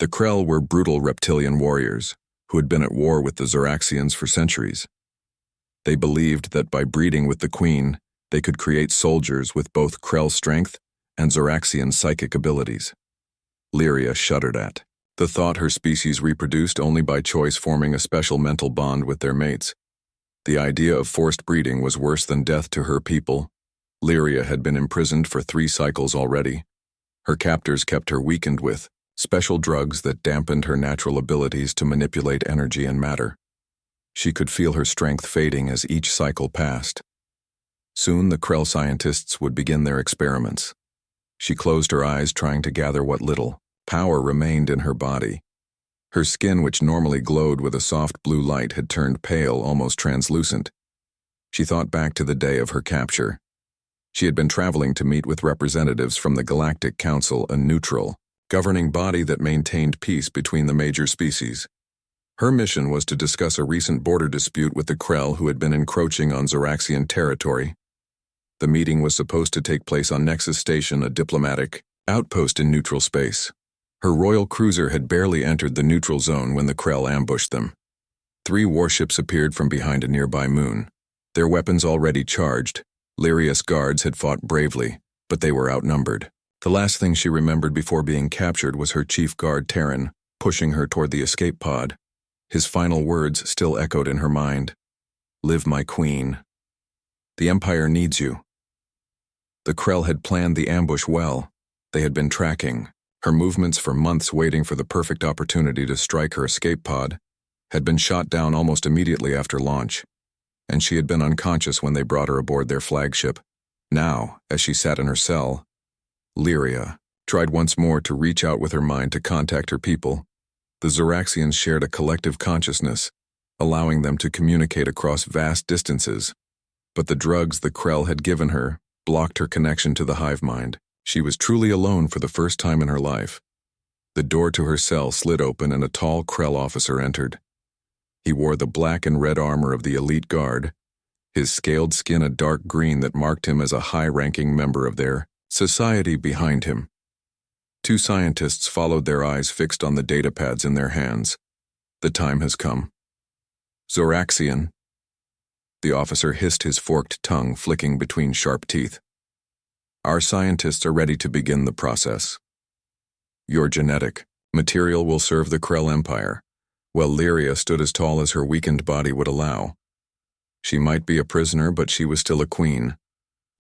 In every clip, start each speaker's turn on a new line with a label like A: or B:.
A: The Krell were brutal reptilian warriors who had been at war with the Zoraxians for centuries. They believed that by breeding with the Queen, they could create soldiers with both Krell strength and Zoraxian psychic abilities. Lyria shuddered at the thought her species reproduced only by choice, forming a special mental bond with their mates. The idea of forced breeding was worse than death to her people. Lyria had been imprisoned for 3 cycles already. Her captors kept her weakened with special drugs that dampened her natural abilities to manipulate energy and matter. She could feel her strength fading as each cycle passed. Soon the Krell scientists would begin their experiments. She closed her eyes, trying to gather what little power remained in her body. Her skin, which normally glowed with a soft blue light, had turned pale, almost translucent. She thought back to the day of her capture. She had been traveling to meet with representatives from the Galactic Council, a neutral, governing body that maintained peace between the major species. Her mission was to discuss a recent border dispute with the Krell who had been encroaching on Zoraxian territory. The meeting was supposed to take place on Nexus Station, a diplomatic outpost in neutral space. Her royal cruiser had barely entered the neutral zone when the Krell ambushed them. 3 warships appeared from behind a nearby moon. Their weapons already charged, Lyria's guards had fought bravely, but they were outnumbered. The last thing she remembered before being captured was her chief guard, Terran, pushing her toward the escape pod. His final words still echoed in her mind. "Live, my queen. The Empire needs you." The Krell had planned the ambush well. They had been tracking her movements for months, waiting for the perfect opportunity to strike her escape pod, had been shot down almost immediately after launch, and she had been unconscious when they brought her aboard their flagship. Now, as she sat in her cell, Lyria tried once more to reach out with her mind to contact her people. The Zoraxians shared a collective consciousness, allowing them to communicate across vast distances, but the drugs the Krell had given her blocked her connection to the hive mind. She was truly alone for the first time in her life. The door to her cell slid open and a tall Krell officer entered. He wore the black and red armor of the elite guard, his scaled skin a dark green that marked him as a high-ranking member of their society. Behind him, 2 scientists followed, their eyes fixed on the datapads in their hands. "The time has come." "Zoraxian," the officer hissed, his forked tongue flicking between sharp teeth. "Our scientists are ready to begin the process. Your genetic material will serve the Krell Empire." Well, Lyria stood as tall as her weakened body would allow. She might be a prisoner, but she was still a queen.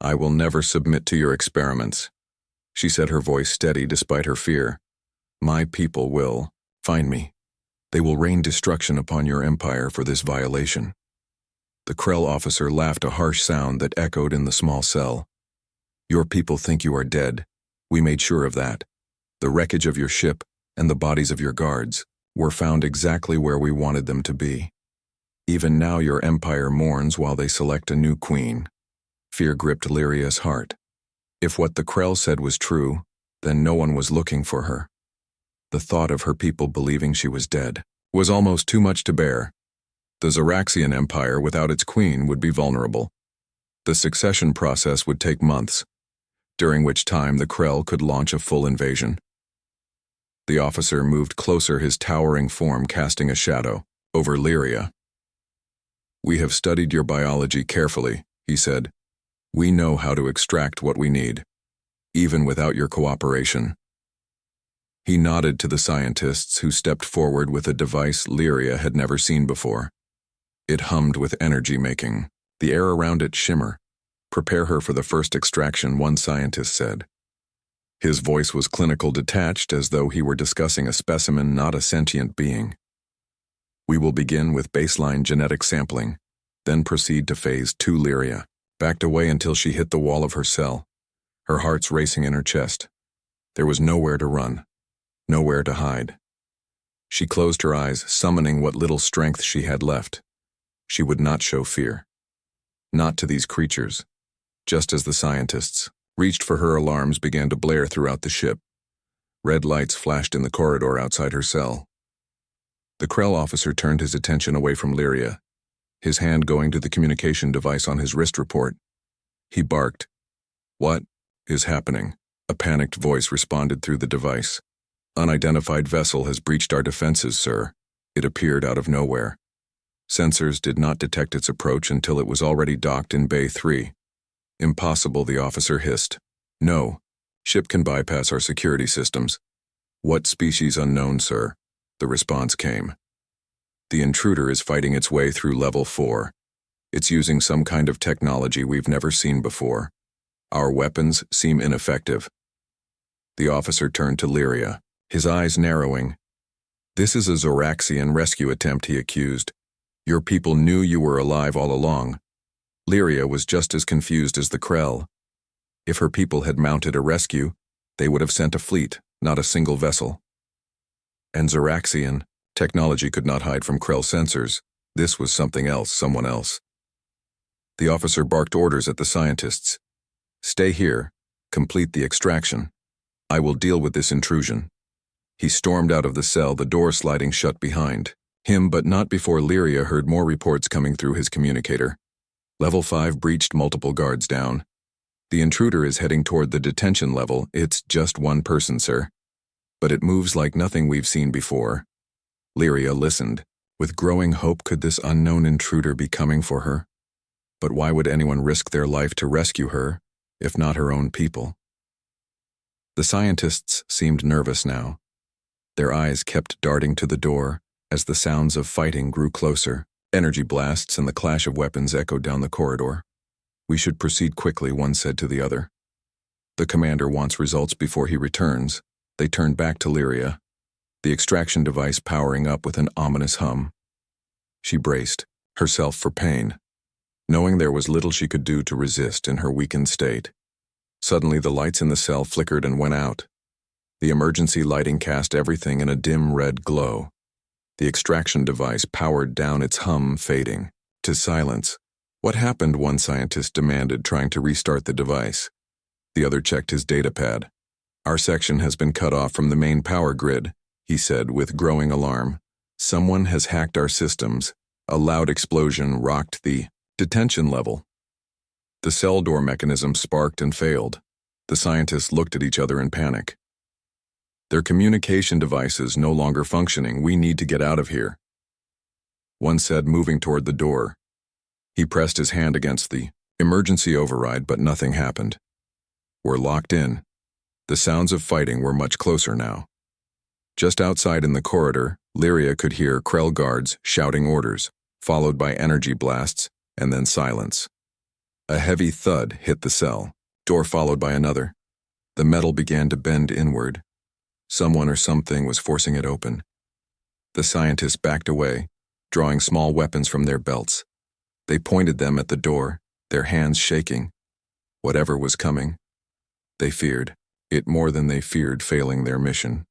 A: "I will never submit to your experiments," she said, her voice steady despite her fear. "My people will find me. They will rain destruction upon your empire for this violation." The Krell officer laughed, a harsh sound that echoed in the small cell. "Your people think you are dead. We made sure of that. The wreckage of your ship and the bodies of your guards were found exactly where we wanted them to be. Even now your empire mourns while they select a new queen." Fear gripped Lyria's heart. If what the Krell said was true, then no one was looking for her. The thought of her people believing she was dead was almost too much to bear. The Zoraxian Empire without its queen would be vulnerable. The succession process would take months, during which time the Krell could launch a full invasion. The officer moved closer, his towering form casting a shadow over Lyria. "We have studied your biology carefully," he said. "We know how to extract what we need, even without your cooperation." He nodded to the scientists, who stepped forward with a device Lyria had never seen before. It hummed with energy, making the air around it shimmer. "Prepare her for the first extraction," one scientist said. His voice was clinical, detached, as though he were discussing a specimen, not a sentient being. "We will begin with baseline genetic sampling, then proceed to phase 2. Lyria backed away until she hit the wall of her cell, her heart's racing in her chest. There was nowhere to run, nowhere to hide. She closed her eyes, summoning what little strength she had left. She would not show fear. Not to these creatures. Just as the scientists reached for her, alarms began to blare throughout the ship. Red lights flashed in the corridor outside her cell. The Krell officer turned his attention away from Lyria, his hand going to the communication device on his wrist report. He barked. "What is happening?" A panicked voice responded through the device. Unidentified vessel has breached our defenses, sir. It appeared out of nowhere. Sensors did not detect its approach until it was already docked in Bay 3. Impossible, the officer hissed. No. Ship can bypass our security systems. What species unknown, sir? The response came. The intruder is fighting its way through level 4. It's using some kind of technology we've never seen before. Our weapons seem ineffective. The officer turned to Lyria, his eyes narrowing. This is a Zoraxian rescue attempt, he accused. Your people knew you were alive all along. Lyria was just as confused as the Krell. If her people had mounted a rescue, they would have sent a fleet, not a single vessel. And Zoraxian, technology could not hide from Krell sensors. This was something else, someone else. The officer barked orders at the scientists. Stay here. Complete the extraction. I will deal with this intrusion. He stormed out of the cell, the door sliding shut behind him, but not before Lyria heard more reports coming through his communicator. Level 5 breached, multiple guards down. The intruder is heading toward the detention level. It's just one person, sir. But it moves like nothing we've seen before. Lyria listened. With growing hope, could this unknown intruder be coming for her? But why would anyone risk their life to rescue her, if not her own people? The scientists seemed nervous now. Their eyes kept darting to the door as the sounds of fighting grew closer. Energy blasts and the clash of weapons echoed down the corridor. We should proceed quickly, one said to the other. The commander wants results before he returns. They turned back to Lyria, the extraction device powering up with an ominous hum. She braced herself for pain, knowing there was little she could do to resist in her weakened state. Suddenly the lights in the cell flickered and went out. The emergency lighting cast everything in a dim red glow. The extraction device powered down, its hum fading to silence. What happened? One scientist demanded, trying to restart the device. The other checked his datapad. Our section has been cut off from the main power grid, he said with growing alarm. Someone has hacked our systems. A loud explosion rocked the detention level. The cell door mechanism sparked and failed. The scientists looked at each other in panic. Their communication devices no longer functioning. We need to get out of here, one said, moving toward the door. He pressed his hand against the emergency override, but nothing happened. We're locked in. The sounds of fighting were much closer now. Just outside in the corridor, Lyria could hear Krell guards shouting orders, followed by energy blasts, and then silence. A heavy thud hit the cell, door followed by another. The metal began to bend inward. Someone or something was forcing it open. The scientists backed away, drawing small weapons from their belts. They pointed them at the door, their hands shaking. Whatever was coming, they feared it more than they feared failing their mission.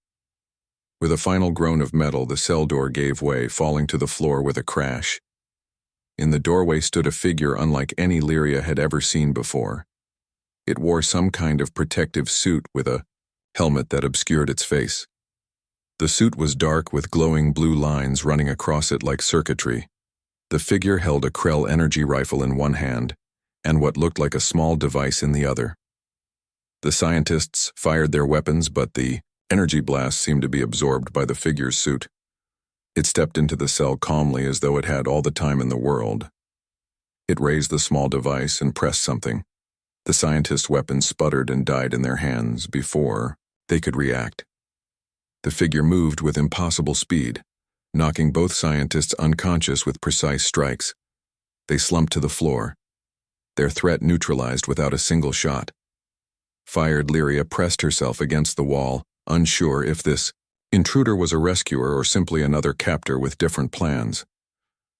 A: With a final groan of metal, the cell door gave way, falling to the floor with a crash. In the doorway stood a figure unlike any Lyria had ever seen before. It wore some kind of protective suit with a helmet that obscured its face. The suit was dark with glowing blue lines running across it like circuitry. The figure held a Krell energy rifle in one hand and what looked like a small device in the other. The scientists fired their weapons, but the energy blast seemed to be absorbed by the figure's suit. It stepped into the cell calmly as though it had all the time in the world. It raised the small device and pressed something. The scientists' weapons sputtered and died in their hands before they could react. The figure moved with impossible speed, knocking both scientists unconscious with precise strikes. They slumped to the floor, their threat neutralized without a single shot. Fired, Lyria pressed herself against the wall, unsure if this intruder was a rescuer or simply another captor with different plans.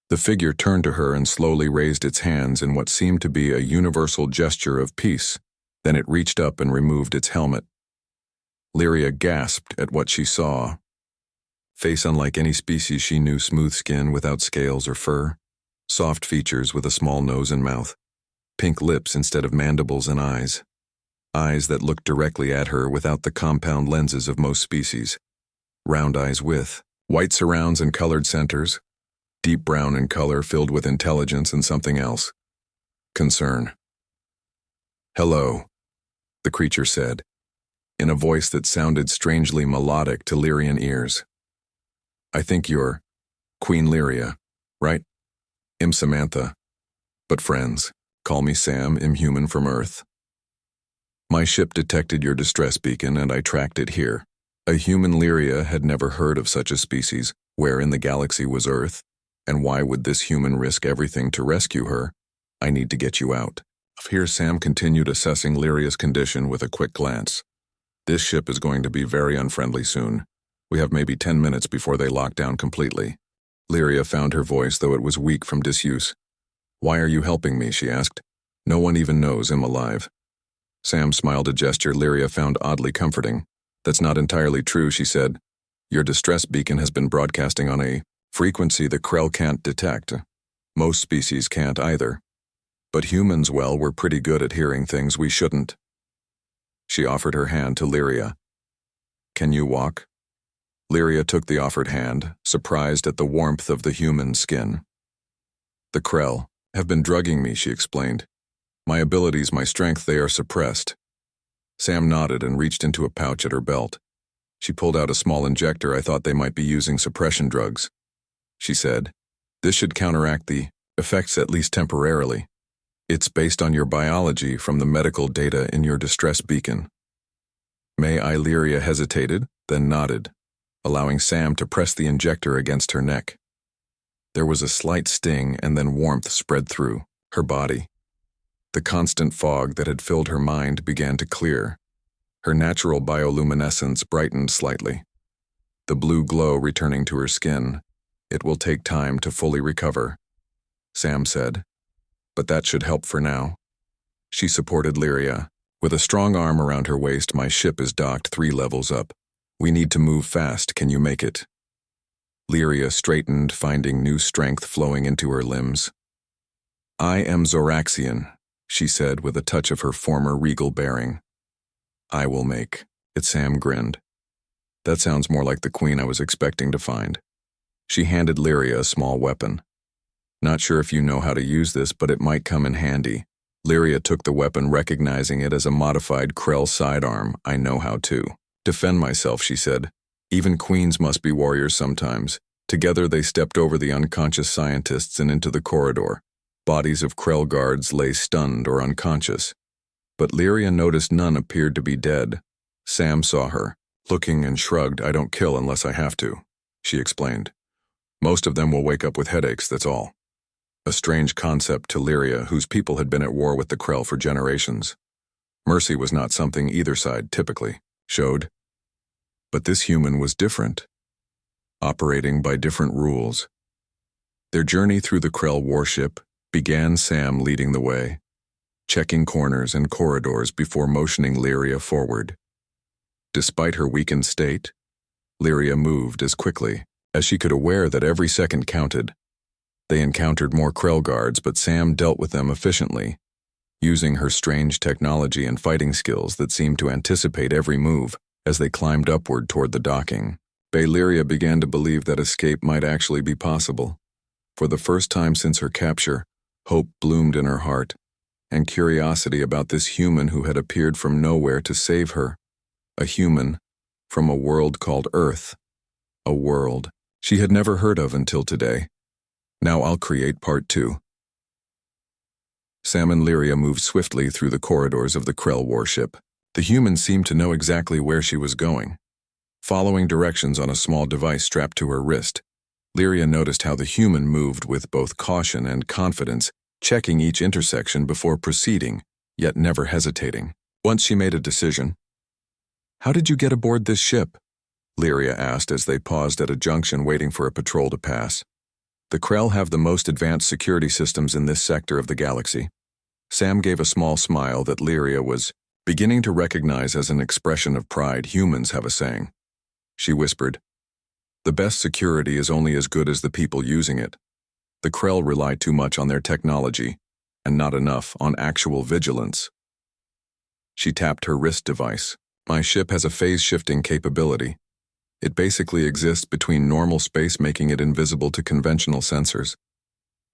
A: The figure turned to her and slowly raised its hands in what seemed to be a universal gesture of peace. Then it reached up and removed its helmet. Lyria gasped at what she saw. Face unlike any species she knew, smooth skin without scales or fur, soft features with a small nose and mouth, pink lips instead of mandibles, and eyes that looked directly at her without the compound lenses of most species. Round eyes with white surrounds and colored centers, deep brown in color, filled with intelligence and something else. Concern. Hello, the creature said. in a voice that sounded strangely melodic to Lyrian ears. "I think you're Queen Lyria, right? I'm Samantha. But friends, call me Sam, I'm human from Earth. My ship detected your distress beacon and I tracked it here. A human Lyria had never heard of such a species. Where in the galaxy was Earth? And why would this human risk everything to rescue her? I need to get you out." Here Sam continued assessing Lyria's condition with a quick glance. "This ship is going to be very unfriendly soon. We have maybe 10 minutes before they lock down completely." Lyria found her voice, though it was weak from disuse. "Why are you helping me?" she asked. "No one even knows I'm alive." Sam smiled, a gesture Lyria found oddly comforting. "That's not entirely true," she said. "Your distress beacon has been broadcasting on a frequency the Krell can't detect. Most species can't either. But humans, well, we're pretty good at hearing things we shouldn't." She offered her hand to Lyria. "Can you walk?" Lyria took the offered hand, surprised at the warmth of the human skin. "The Krell have been drugging me," she explained. "My abilities, my strength, they are suppressed." Sam nodded and reached into a pouch at her belt. She pulled out a small injector. "I thought they might be using suppression drugs," she said. "This should counteract the effects, at least temporarily. It's based on your biology from the medical data in your distress beacon." "May I?" Lyria hesitated, then nodded, allowing Sam to press the injector against her neck. There was a slight sting and then warmth spread through her body. The constant fog that had filled her mind began to clear. Her natural bioluminescence brightened slightly, the blue glow returning to her skin. "It will take time to fully recover," Sam said. "But that should help for now." She supported Lyria. With a strong arm around her waist, "My ship is docked 3 levels up. We need to move fast. Can you make it?" Lyria straightened, finding new strength flowing into her limbs. "I am Zoraxian," she said with a touch of her former regal bearing. "I will make it." Sam grinned. "That sounds more like the queen I was expecting to find." She handed Lyria a small weapon. "Not sure if you know how to use this, but it might come in handy." Lyria took the weapon, recognizing it as a modified Krell sidearm. "I know how to defend myself," she said. "Even queens must be warriors sometimes." Together they stepped over the unconscious scientists and into the corridor. Bodies of Krell guards lay stunned or unconscious. But Lyria noticed none appeared to be dead. Sam saw her, looking, and shrugged. "I don't kill unless I have to," she explained. "Most of them will wake up with headaches, that's all." A strange concept to Lyria, whose people had been at war with the Krell for generations. Mercy was not something either side typically showed. But this human was different, operating by different rules. Their journey through the Krell warship began, Sam leading the way, checking corners and corridors before motioning Lyria forward. Despite her weakened state, Lyria moved as quickly as she could, aware that every second counted. They encountered more Krell guards, but Sam dealt with them efficiently, using her strange technology and fighting skills that seemed to anticipate every move. As they climbed upward toward the docking bay, Lyria began to believe that escape might actually be possible. For the first time since her capture, hope bloomed in her heart, and curiosity about this human who had appeared from nowhere to save her. A human from a world called Earth. A world she had never heard of until today. Now I'll create part 2. Sam and Lyria moved swiftly through the corridors of the Krell warship. The human seemed to know exactly where she was going. Following directions on a small device strapped to her wrist, Lyria noticed how the human moved with both caution and confidence, checking each intersection before proceeding, yet never hesitating. Once she made a decision. "How did you get aboard this ship?" Lyria asked as they paused at a junction waiting for a patrol to pass. "The Krell have the most advanced security systems in this sector of the galaxy." Sam gave a small smile that Lyria was beginning to recognize as an expression of pride. "Humans have a saying," she whispered. "The best security is only as good as the people using it. The Krell rely too much on their technology, and not enough on actual vigilance." She tapped her wrist device. "My ship has a phase-shifting capability. It basically exists between normal space, making it invisible to conventional sensors.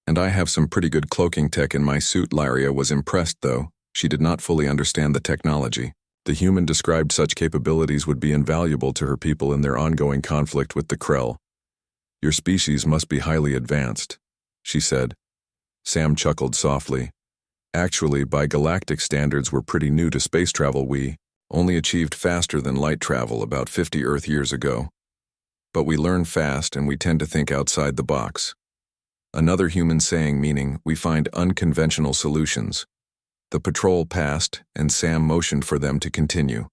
A: And I have some pretty good cloaking tech in my suit." Lyria was impressed, though she did not fully understand the technology. The human described such capabilities would be invaluable to her people in their ongoing conflict with the Krell. "Your species must be highly advanced," she said. Sam chuckled softly. "Actually, by galactic standards, we're pretty new to space travel. We only achieved faster than light travel about 50 Earth years ago. But we learn fast and we tend to think outside the box." Another human saying, meaning we find unconventional solutions. The patrol passed, and Sam motioned for them to continue.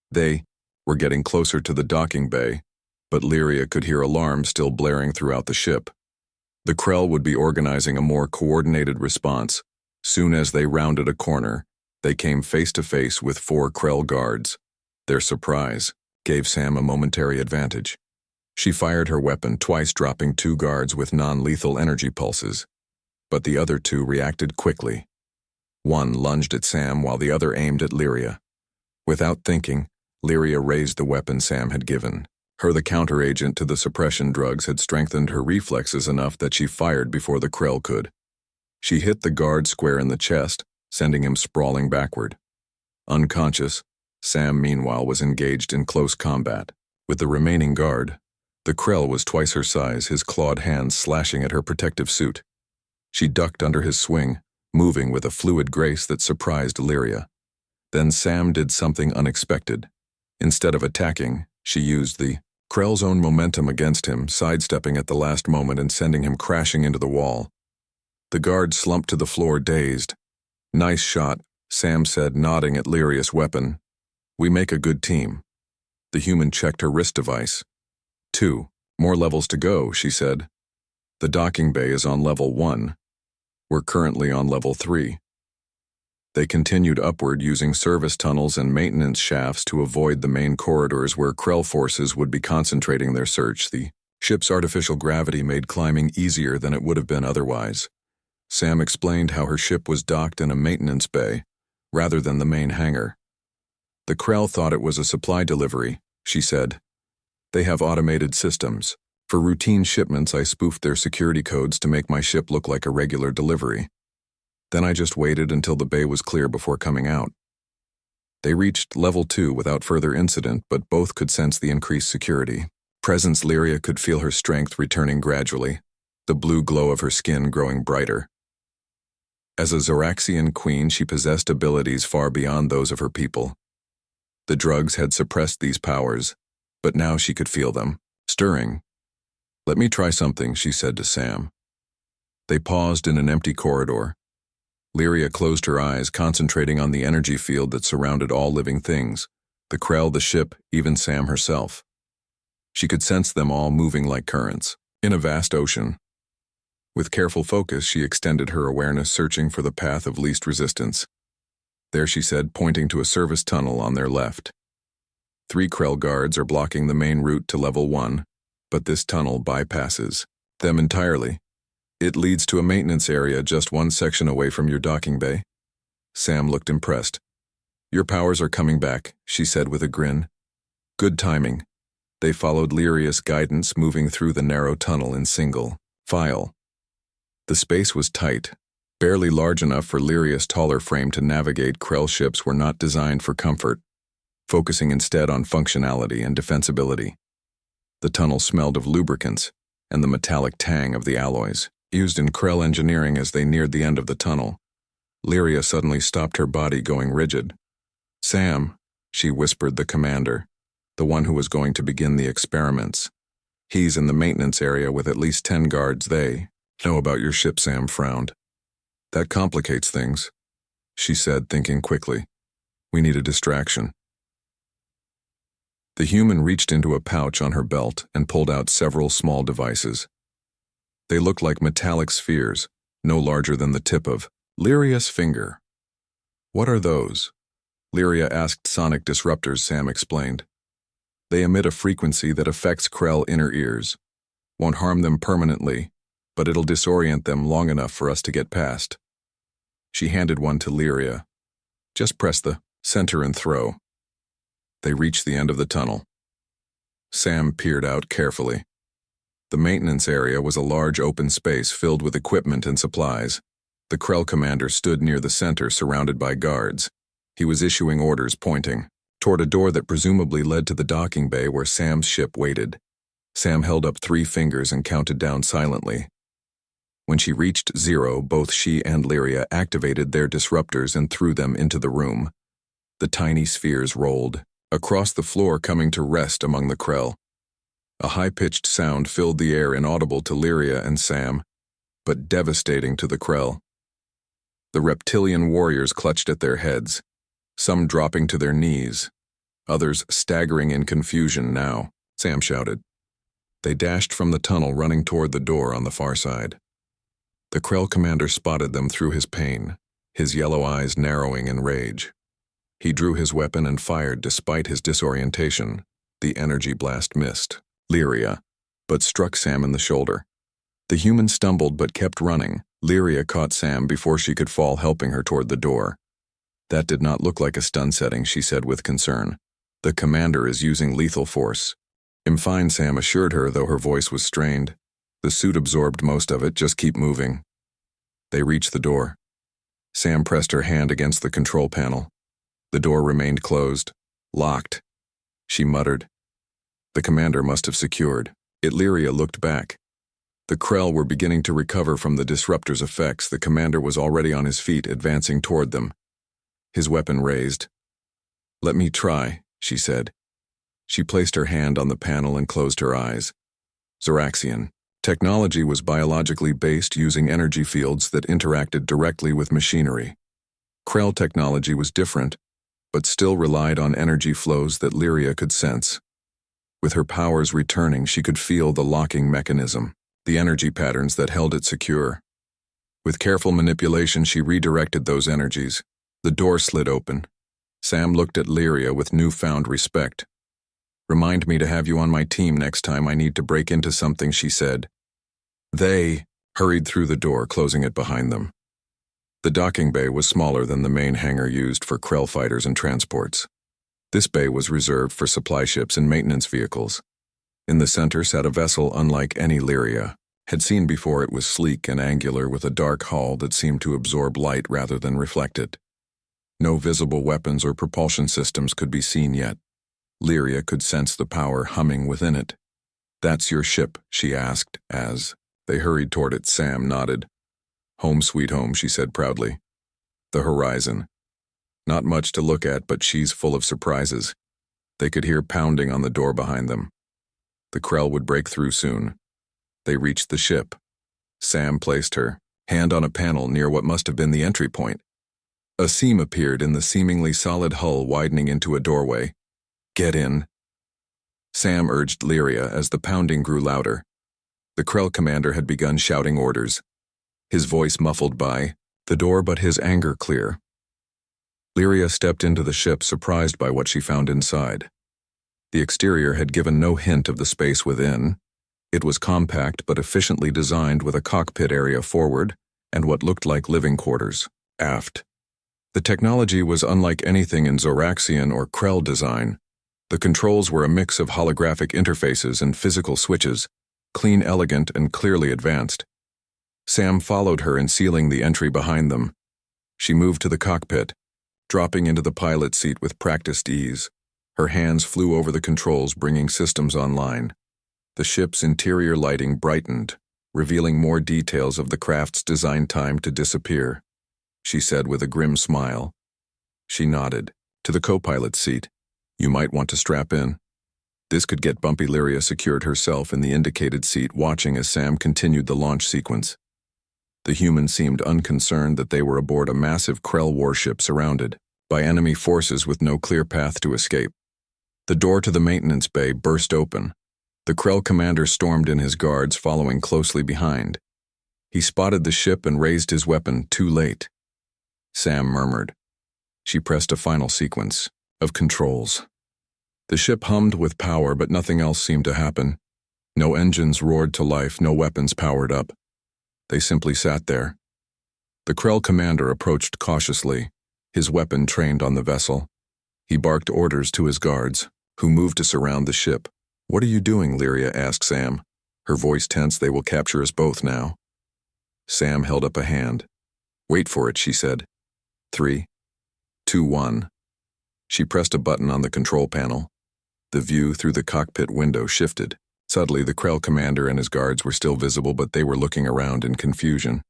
A: They were getting closer to the docking bay, but Lyria could hear alarms still blaring throughout the ship. The Krell would be organizing a more coordinated response. Soon as they rounded a corner, they came face to face with 4 Krell guards. Their surprise gave Sam a momentary advantage. She fired her weapon, twice dropping 2 guards with non-lethal energy pulses. But the other 2 reacted quickly. One lunged at Sam while the other aimed at Lyria. Without thinking, Lyria raised the weapon Sam had given. The counteragent to the suppression drugs had strengthened her reflexes enough that she fired before the Krell could. She hit the guard square in the chest, sending him sprawling backward. Unconscious, Sam meanwhile was engaged in close combat. With the remaining guard, the Krell was twice her size, his clawed hands slashing at her protective suit. She ducked under his swing, moving with a fluid grace that surprised Lyria. Then Sam did something unexpected. Instead of attacking, she used the Krell's own momentum against him, sidestepping at the last moment and sending him crashing into the wall. The guard slumped to the floor, dazed. "Nice shot," Sam said, nodding at Lyria's weapon. "We make a good team." The human checked her wrist device. 2 more levels to go," she said. "The docking bay is on level 1. We're currently on level 3. They continued upward using service tunnels and maintenance shafts to avoid the main corridors where Krell forces would be concentrating their search. The ship's artificial gravity made climbing easier than it would have been otherwise. Sam explained how her ship was docked in a maintenance bay, rather than the main hangar. "The Krell thought it was a supply delivery," she said. "They have automated systems. For routine shipments, I spoofed their security codes to make my ship look like a regular delivery. Then I just waited until the bay was clear before coming out." They reached level 2 without further incident, but both could sense the increased security. Presence, Lyria could feel her strength returning gradually, the blue glow of her skin growing brighter. As a Zoraxian queen, she possessed abilities far beyond those of her people. The drugs had suppressed these powers, but now she could feel them, stirring. "Let me try something," she said to Sam. They paused in an empty corridor. Lyria closed her eyes, concentrating on the energy field that surrounded all living things, the Krell, the ship, even Sam herself. She could sense them all moving like currents in a vast ocean. With careful focus, she extended her awareness, searching for the path of least resistance. "There," she said, pointing to a service tunnel on their left. 3 Krell guards are blocking the main route to level 1, but this tunnel bypasses them entirely. It leads to a maintenance area just one section away from your docking bay." Sam looked impressed. "Your powers are coming back," she said with a grin. "Good timing." They followed Lyria's guidance, moving through the narrow tunnel in single file. The space was tight, barely large enough for Lyria's taller frame to navigate. Krell ships were not designed for comfort, focusing instead on functionality and defensibility. The tunnel smelled of lubricants and the metallic tang of the alloys used in Krell engineering. As they neared the end of the tunnel, Lyria suddenly stopped, her body going rigid. "Sam," she whispered the commander, the one who was going to begin the experiments. "He's in the maintenance area with at least 10 guards. They know about your ship." Sam frowned. "That complicates things," she said, thinking quickly. "We need a distraction." The human reached into a pouch on her belt and pulled out several small devices. They looked like metallic spheres, no larger than the tip of Lyria's finger. "What are those?" Lyria asked. "Sonic disruptors," Sam explained. "They emit a frequency that affects Krell inner ears. Won't harm them permanently, but it'll disorient them long enough for us to get past." She handed one to Lyria. "Just press the center and throw." They reached the end of the tunnel. Sam peered out carefully. The maintenance area was a large open space filled with equipment and supplies. The Krell commander stood near the center, surrounded by guards. He was issuing orders, pointing. toward a door that presumably led to the docking bay where Sam's ship waited. Sam held up 3 fingers and counted down silently. When she reached 0, both she and Lyria activated their disruptors and threw them into the room. The tiny spheres rolled, across the floor coming to rest among the Krell. A high-pitched sound filled the air, inaudible to Lyria and Sam, but devastating to the Krell. The reptilian warriors clutched at their heads, some dropping to their knees, others staggering in confusion now. Sam shouted. They dashed from the tunnel, running toward the door on the far side. The Krell commander spotted them through his pain, his yellow eyes narrowing in rage. He drew his weapon and fired despite his disorientation. The energy blast missed Lyria, but struck Sam in the shoulder. The human stumbled but kept running. Lyria caught Sam before she could fall, helping her toward the door. That did not look like a stun setting, she said with concern. The commander is using lethal force. I'm fine, Sam assured her, though her voice was strained. The suit absorbed most of it, just keep moving. They reached the door. Sam pressed her hand against the control panel. The door remained closed, locked. She muttered. The commander must have secured. Lyria looked back. The Krell were beginning to recover from the disruptor's effects. The commander was already on his feet, advancing toward them. His weapon raised. Let me try, she said. She placed her hand on the panel and closed her eyes. Zoraxian. Technology was biologically based, using energy fields that interacted directly with machinery. Krell technology was different, but still relied on energy flows that Lyria could sense. With her powers returning, she could feel the locking mechanism, the energy patterns that held it secure. With careful manipulation, she redirected those energies. The door slid open. Sam looked at Lyria with newfound respect. Remind me to have you on my team next time I need to break into something, she said. They hurried through the door, closing it behind them. The docking bay was smaller than the main hangar used for Krell fighters and transports. This bay was reserved for supply ships and maintenance vehicles. In the center sat a vessel unlike any Lyria had seen before. It was sleek and angular, with a dark hull that seemed to absorb light rather than reflect it. No visible weapons or propulsion systems could be seen yet. Lyria could sense the power humming within it. That's your ship, she asked as they hurried toward it. Sam nodded. Home sweet home, she said proudly. The horizon. Not much to look at, but she's full of surprises. They could hear pounding on the door behind them. The Krell would break through soon. They reached the ship. Sam placed her hand on a panel near what must have been the entry point. A seam appeared in the seemingly solid hull, widening into a doorway. Get in. Sam urged Lyria as the pounding grew louder. The Krell commander had begun shouting orders, his voice muffled by the door, but his anger clear. Lyria stepped into the ship, surprised by what she found inside. The exterior had given no hint of the space within. It was compact but efficiently designed, with a cockpit area forward and what looked like living quarters aft. The technology was unlike anything in Zoraxian or Krell design. The controls were a mix of holographic interfaces and physical switches, clean, elegant, and clearly advanced. Sam followed her in sealing the entry behind them. She moved to the cockpit, dropping into the pilot seat with practiced ease. Her hands flew over the controls, bringing systems online. The ship's interior lighting brightened, revealing more details of the craft's design. Time to disappear, she said with a grim smile. She nodded. To the co-pilot seat. You might want to strap in. This could get bumpy. Lyria secured herself in the indicated seat, watching as Sam continued the launch sequence. The humans seemed unconcerned that they were aboard a massive Krell warship surrounded by enemy forces with no clear path to escape. The door to the maintenance bay burst open. The Krell commander stormed in, his guards following closely behind. He spotted the ship and raised his weapon, too late. Sam murmured. She pressed a final sequence of controls. The ship hummed with power, but nothing else seemed to happen. No engines roared to life, no weapons powered up. They simply sat there. The Krell commander approached cautiously, his weapon trained on the vessel. He barked orders to his guards, who moved to surround the ship. What are you doing? Lyria asked Sam, her voice tense. They will capture us both now. Sam held up a hand. Wait for it, she said. 3, 2, 1. She pressed a button on the control panel. The view through the cockpit window shifted. Suddenly, the Krell commander and his guards were still visible, but they were looking around in confusion.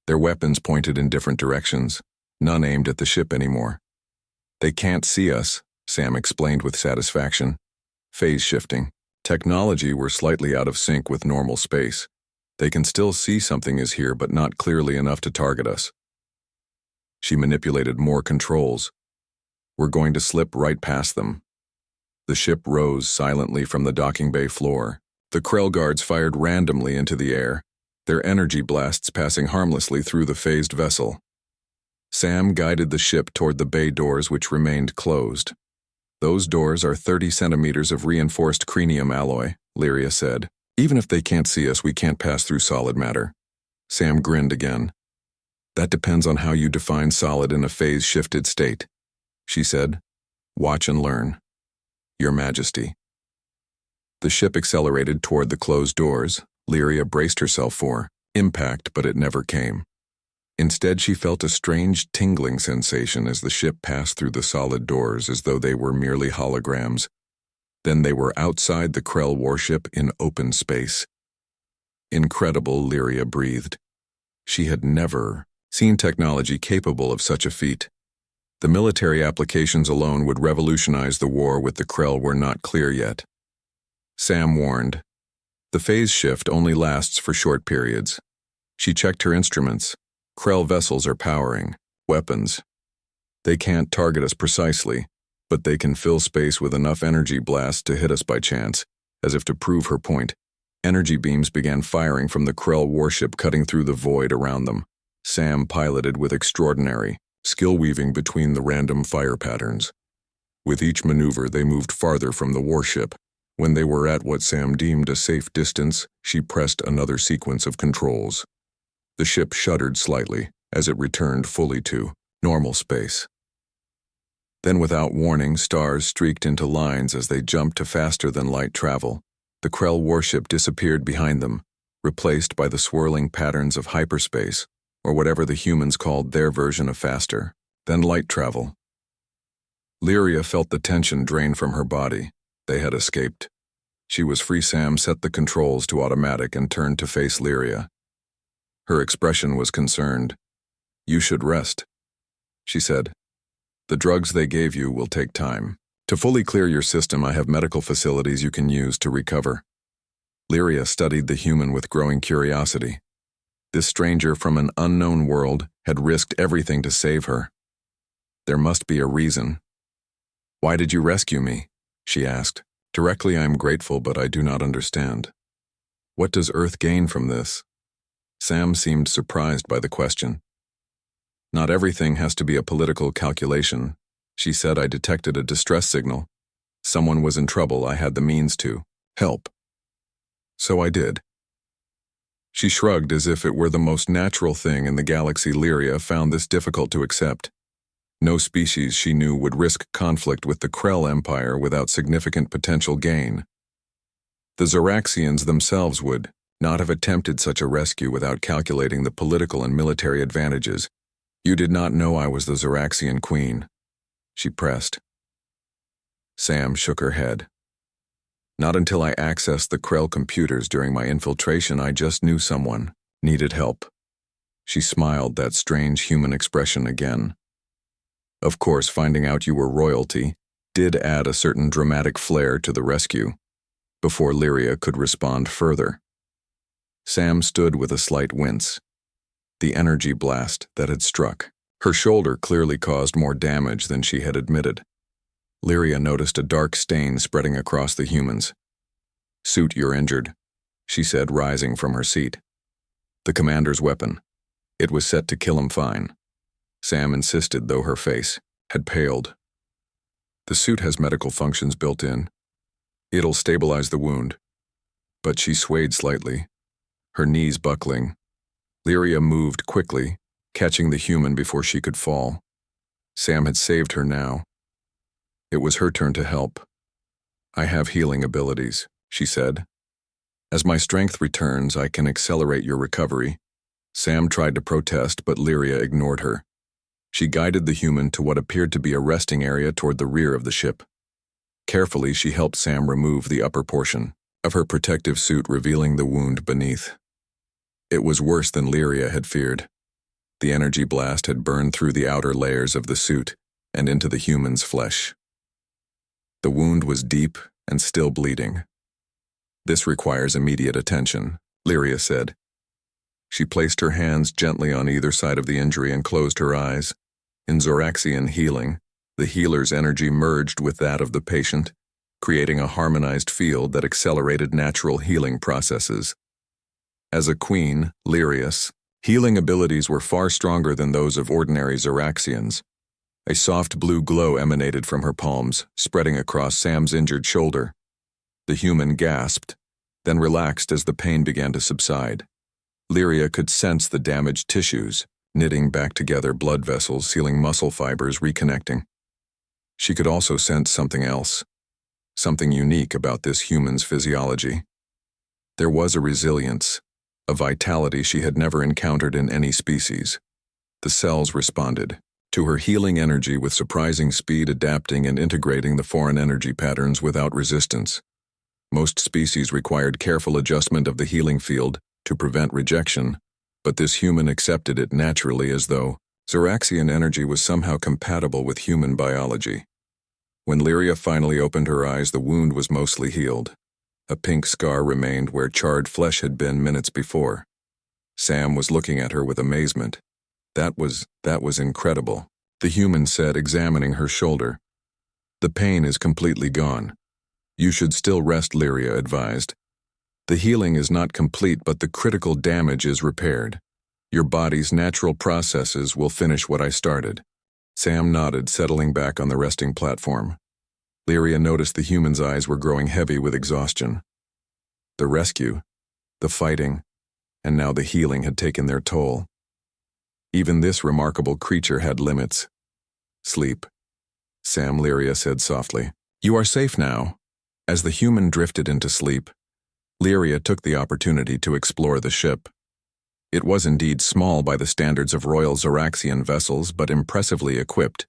A: Their weapons pointed in different directions, none aimed at the ship anymore. "They can't see us," Sam explained with satisfaction. Phase shifting. Technology were slightly out of sync with normal space. They can still see something is here, but not clearly enough to target us. She manipulated more controls. "We're going to slip right past them." The ship rose silently from the docking bay floor. The Krell guards fired randomly into the air, their energy blasts passing harmlessly through the phased vessel. Sam guided the ship toward the bay doors, which remained closed. "Those doors are 30 centimeters of reinforced cranium alloy," Lyria said. "Even if they can't see us, we can't pass through solid matter." Sam grinned again. "That depends on how you define solid in a phase-shifted state," she said. "Watch and learn." "Your Majesty." The ship accelerated toward the closed doors. Lyria braced herself for impact, but it never came. Instead, she felt a strange tingling sensation as the ship passed through the solid doors, as though they were merely holograms. Then they were outside the Krell warship in open space. "Incredible," Lyria breathed. She had never seen technology capable of such a feat. The military applications alone would revolutionize the war with the Krell were not clear yet. Sam warned, "The phase shift only lasts for short periods." She checked her instruments. "Krell vessels are powering. Weapons. They can't target us precisely, but they can fill space with enough energy blasts to hit us by chance." As if to prove her point, energy beams began firing from the Krell warship, cutting through the void around them. Sam piloted with extraordinary skill, weaving between the random fire patterns. With each maneuver, they moved farther from the warship. When they were at what Sam deemed a safe distance, she pressed another sequence of controls. The ship shuddered slightly as it returned fully to normal space. Then, without warning, stars streaked into lines as they jumped to faster-than-light travel. The Krell warship disappeared behind them, replaced by the swirling patterns of hyperspace, or whatever the humans called their version of faster-than-light travel. Lyria felt the tension drain from her body. They had escaped. She was free. Sam set the controls to automatic and turned to face Lyria. Her expression was concerned. "You should rest," she said. "The drugs they gave you will take time. To fully clear your system, I have medical facilities you can use to recover." Lyria studied the human with growing curiosity. This stranger from an unknown world had risked everything to save her. There must be a reason. "Why did you rescue me?" she asked. "Directly, I am grateful, but I do not understand. What does Earth gain from this?" Sam seemed surprised by the question. "Not everything has to be a political calculation," she said. "I detected a distress signal. Someone was in trouble. I had the means to help. So I did." She shrugged as if it were the most natural thing in the galaxy. Lyria found this difficult to accept. No species she knew would risk conflict with the Krell Empire without significant potential gain. The Zoraxians themselves would not have attempted such a rescue without calculating the political and military advantages. "You did not know I was the Zoraxian queen," she pressed. Sam shook her head. "Not until I accessed the Krell computers during my infiltration. I just knew someone needed help." She smiled, that strange human expression again. Of course, finding out you were royalty did add a certain dramatic flair to the rescue. Before Lyria could respond further, Sam stood with a slight wince. The energy blast that had struck her shoulder clearly caused more damage than she had admitted. Lyria noticed a dark stain spreading across the humans. "Suit, you're injured," she said, rising from her seat. "The commander's weapon. It was set to kill him fine." Sam insisted, though her face had paled. "The suit has medical functions built in. It'll stabilize the wound." But she swayed slightly, her knees buckling. Lyria moved quickly, catching the human before she could fall. Sam had saved her now. It was her turn to help. "I have healing abilities," she said. "As my strength returns, I can accelerate your recovery." Sam tried to protest, but Lyria ignored her. She guided the human to what appeared to be a resting area toward the rear of the ship. Carefully, she helped Sam remove the upper portion of her protective suit, revealing the wound beneath. It was worse than Lyria had feared. The energy blast had burned through the outer layers of the suit and into the human's flesh. The wound was deep and still bleeding. "This requires immediate attention," Lyria said. She placed her hands gently on either side of the injury and closed her eyes. In Zoraxian healing, the healer's energy merged with that of the patient, creating a harmonized field that accelerated natural healing processes. As a queen, Lyria's healing abilities were far stronger than those of ordinary Zoraxians. A soft blue glow emanated from her palms, spreading across Sam's injured shoulder. The human gasped, then relaxed as the pain began to subside. Lyria could sense the damaged tissues, knitting back together blood vessels, sealing muscle fibers, reconnecting. She could also sense something else, something unique about this human's physiology. There was a resilience, a vitality she had never encountered in any species. The cells responded to her healing energy with surprising speed, adapting and integrating the foreign energy patterns without resistance. Most species required careful adjustment of the healing field to prevent rejection, but this human accepted it naturally, as though Zoraxian energy was somehow compatible with human biology. When Lyria finally opened her eyes, the wound was mostly healed. A pink scar remained where charred flesh had been minutes before. Sam was looking at her with amazement. That was incredible," the human said, examining her shoulder. "The pain is completely gone. You should still rest," Lyria advised. "The healing is not complete, but the critical damage is repaired. Your body's natural processes will finish what I started." Sam nodded, settling back on the resting platform. Lyria noticed the human's eyes were growing heavy with exhaustion. The rescue, the fighting, and now the healing had taken their toll. Even this remarkable creature had limits. "Sleep," Sam, Lyria said softly. "You are safe now." As the human drifted into sleep, Lyria took the opportunity to explore the ship. It was indeed small by the standards of Royal Zoraxian vessels, but impressively equipped.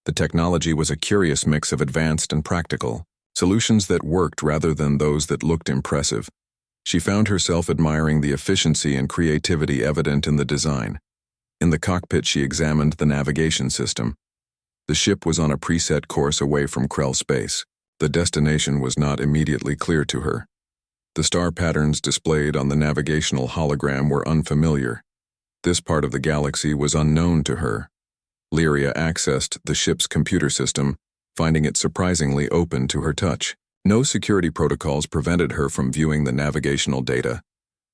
A: The technology was a curious mix of advanced and practical, solutions that worked rather than those that looked impressive. She found herself admiring the efficiency and creativity evident in the design. In the cockpit, she examined the navigation system. The ship was on a preset course away from Krell space. The destination was not immediately clear to her. The star patterns displayed on the navigational hologram were unfamiliar. This part of the galaxy was unknown to her. Lyria accessed the ship's computer system, finding it surprisingly open to her touch. No security protocols prevented her from viewing the navigational data.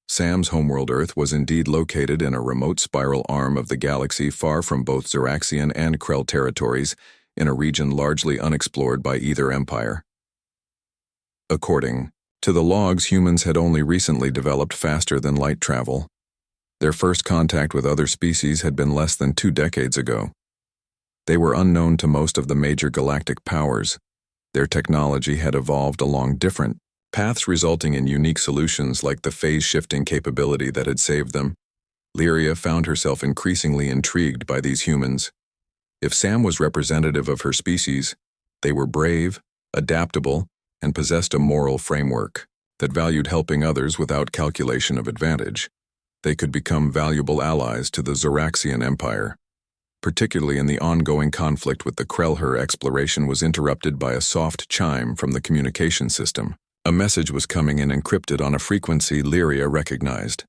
A: Sam's homeworld Earth was indeed located in a remote spiral arm of the galaxy, far from both Zoraxian and Krell territories, in a region largely unexplored by either empire. According to the logs, humans had only recently developed faster than light travel. Their first contact with other species had been less than 2 decades ago. They were unknown to most of the major galactic powers. Their technology had evolved along different paths, resulting in unique solutions like the phase-shifting capability that had saved them. Lyria found herself increasingly intrigued by these humans. If Sam was representative of her species, they were brave, adaptable, and possessed a moral framework that valued helping others without calculation of advantage. They could become valuable allies to the Zoraxian Empire. Particularly in the ongoing conflict with the Krell, her exploration was interrupted by a soft chime from the communication system. A message was coming in encrypted on a frequency Lyria recognized.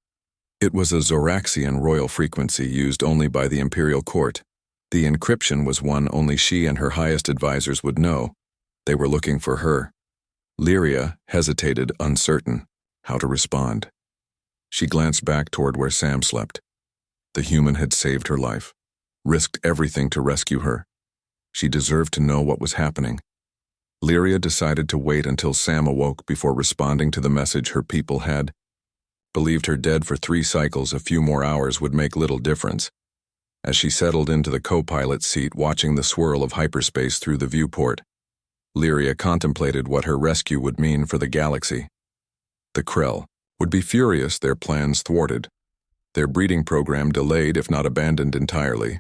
A: It was a Zoraxian royal frequency used only by the Imperial Court. The encryption was one only she and her highest advisors would know. They were looking for her. Lyria hesitated, uncertain how to respond. She glanced back toward where Sam slept. The human had saved her life, risked everything to rescue her. She deserved to know what was happening. Lyria decided to wait until Sam awoke before responding to the message her people had believed her dead for 3 cycles. A few more hours would make little difference. As she settled into the co-pilot seat, watching the swirl of hyperspace through the viewport, Lyria contemplated what her rescue would mean for the galaxy. The Krell would be furious, their plans thwarted, their breeding program delayed if not abandoned entirely.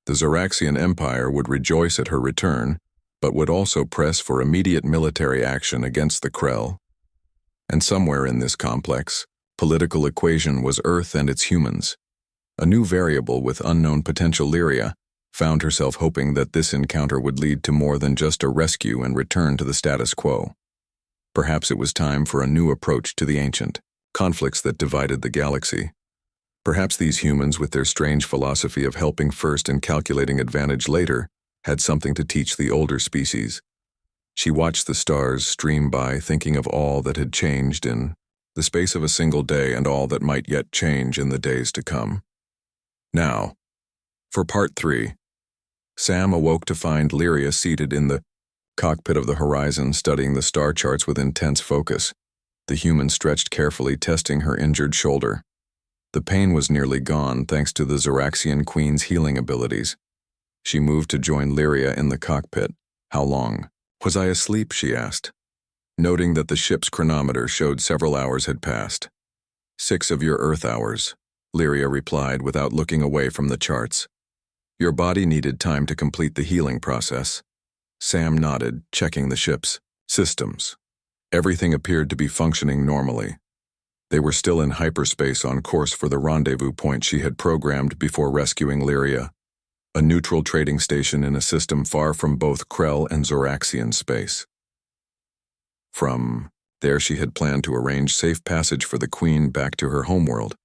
A: The Zoraxian Empire would rejoice at her return, but would also press for immediate military action against the Krell. And somewhere in this complex, political equation was Earth and its humans. A new variable with unknown potential. Lyria found herself hoping that this encounter would lead to more than just a rescue and return to the status quo. Perhaps it was time for a new approach to the ancient conflicts that divided the galaxy. Perhaps these humans, with their strange philosophy of helping first and calculating advantage later, had something to teach the older species. She watched the stars stream by, thinking of all that had changed in the space of a single day and all that might yet change in the days to come. Now, for part 3. Sam awoke to find Lyria seated in the cockpit of the Horizon, studying the star charts with intense focus. The human stretched carefully, testing her injured shoulder. The pain was nearly gone thanks to the Zoraxian Queen's healing abilities. She moved to join Lyria in the cockpit. "How long was I asleep?" she asked, noting that the ship's chronometer showed several hours had passed. "6 of your Earth hours," Lyria replied without looking away from the charts. "Your body needed time to complete the healing process." Sam nodded, checking the ship's systems. Everything appeared to be functioning normally. They were still in hyperspace, on course for the rendezvous point she had programmed before rescuing Lyria, a neutral trading station in a system far from both Krell and Zoraxian space. From there she had planned to arrange safe passage for the Queen back to her homeworld.